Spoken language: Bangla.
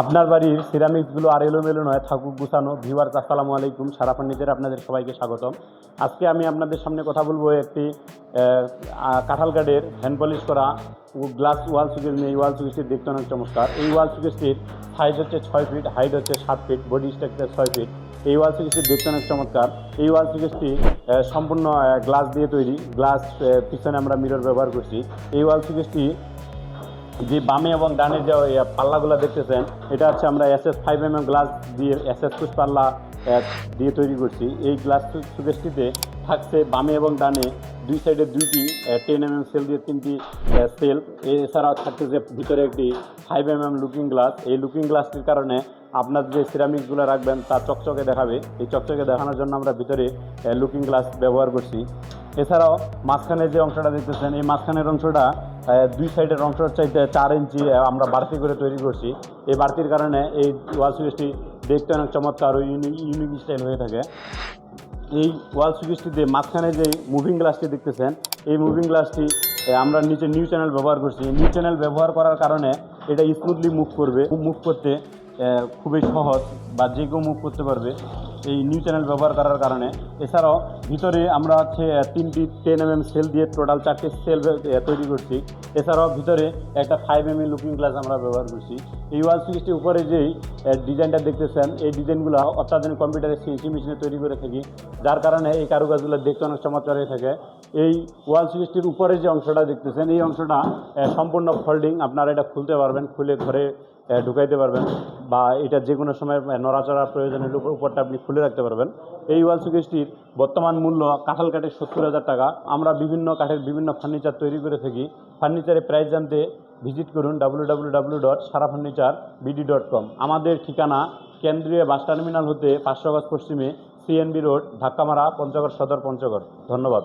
আপনার বাড়ির সিরামিক্সগুলো আর এলোমেলো নয়, থাকুক গুছানো। ভিউয়ার্স আসসালামু আলাইকুম, সারা ফার্নিচারে আপনাদের সবাইকে স্বাগতম। আজকে আমি আপনাদের সামনে কথা বলবো একটি কাঁঠাল কাঠের হ্যান্ড পলিশ করা গ্লাস ওয়াল সুকেস নিয়ে। এই ওয়াল সুকেসটি দেখতে অনেক চমৎকার। এই ওয়াল সুকেসটির সাইজ হচ্ছে 6 ফিট, হাইট হচ্ছে 7 ফিট, বডি স্ট্রাকচার 6 ফিট। এই ওয়াল সুকেসটি দেখতে অনেক চমৎকার। এই ওয়াল সুকেসটি সম্পূর্ণ গ্লাস দিয়ে তৈরি। গ্লাস পিছনে আমরা মিরর ব্যবহার করছি। এই ওয়াল সুকেসটি যে বামে এবং ডানে যে পাল্লাগুলো দেখতেছেন, এটা হচ্ছে আমরা SS5 mm গ্লাস দিয়ে SS পাল্লা দিয়ে তৈরি করছি। এই গ্লাস সুকেসটিতে থাকছে বামে এবং ডানে দুই সাইডে দুইটি 10 mm সেল দিয়ে 3টি সেল। এছাড়াও থাকছে যে ভিতরে একটি 5 mm লুকিং গ্লাস। এই লুকিং গ্লাসটির কারণে আপনার যে সিরামিক্সগুলো রাখবেন তা চকচকে দেখাবে। এই চকচকে দেখানোর জন্য আমরা ভিতরে লুকিং গ্লাস ব্যবহার করছি। এছাড়াও মাঝখানে যে অংশটা দেখতেছেন, এই মাঝখানের অংশটা দুই সাইডের অংশটার চাইতে 4 ইঞ্চি আমরা বাড়তি করে তৈরি করছি। এই বাড়তির কারণে এই ওয়াল সুকেসটি দেখতে অনেক চমৎকার ও ইউনিক স্টাইল হয়ে থাকে। এই ওয়াল সুকেসটিতে মাঝখানে যে মুভিং গ্লাসটি দেখতেছেন, এই মুভিং গ্লাসটি আমরা নিচে নিউ চ্যানেল ব্যবহার করছি। নিউ চ্যানেল ব্যবহার করার কারণে এটা স্মুথলি মুভ করবে। মুভ করতে খুবই সহজ, বা যে কেউ মুভ করতে পারবে এই নিউ চ্যানেল ব্যবহার করার কারণে। এছাড়াও ভিতরে আমরা হচ্ছে 3টি 10 mm সেল দিয়ে টোটাল 4টি সেল তৈরি করছি। এছাড়াও ভিতরে একটা 5 mm লুকিং গ্লাস আমরা ব্যবহার করছি। এই ওয়াল সুকেসটির উপরে যেই ডিজাইনটা দেখতেছেন, এই ডিজাইনগুলো অত্যাধুনিক কম্পিউটারের সিএনসি মেশিনে তৈরি করে থাকি, যার কারণে এই কারুকাজগুলো দেখতে অনেক চমৎকার হয়ে থাকে। এই ওয়াল সুকেসটির উপরে যে অংশটা দেখতেছেন, এই অংশটা সম্পূর্ণ ফোল্ডিং। আপনারা এটা খুলতে পারবেন, খুলে ঘরে ঢুকাইতে পারবেন, বা এটা যে কোনো সময় নড়াচড়ার প্রয়োজন হলে উপরটা আপনি খুলে রাখতে পারবেন। এই ওয়াল সুকেসটির বর্তমান মূল্য কাঁঠাল কাঠের 70,000 টাকা। আমরা বিভিন্ন কাঠের বিভিন্ন ফার্নিচার তৈরি করে থাকি। ফার্নিচারের প্রাইস জানতে ভিজিট করুন www.sarafurniture.bd.com। আমাদের ঠিকানা কেন্দ্রীয় বাস টার্মিনাল হতে 500 গজ পশ্চিমে, CNB রোড, ধাক্কামারা, পঞ্চগড় সদর, পঞ্চগড়। ধন্যবাদ।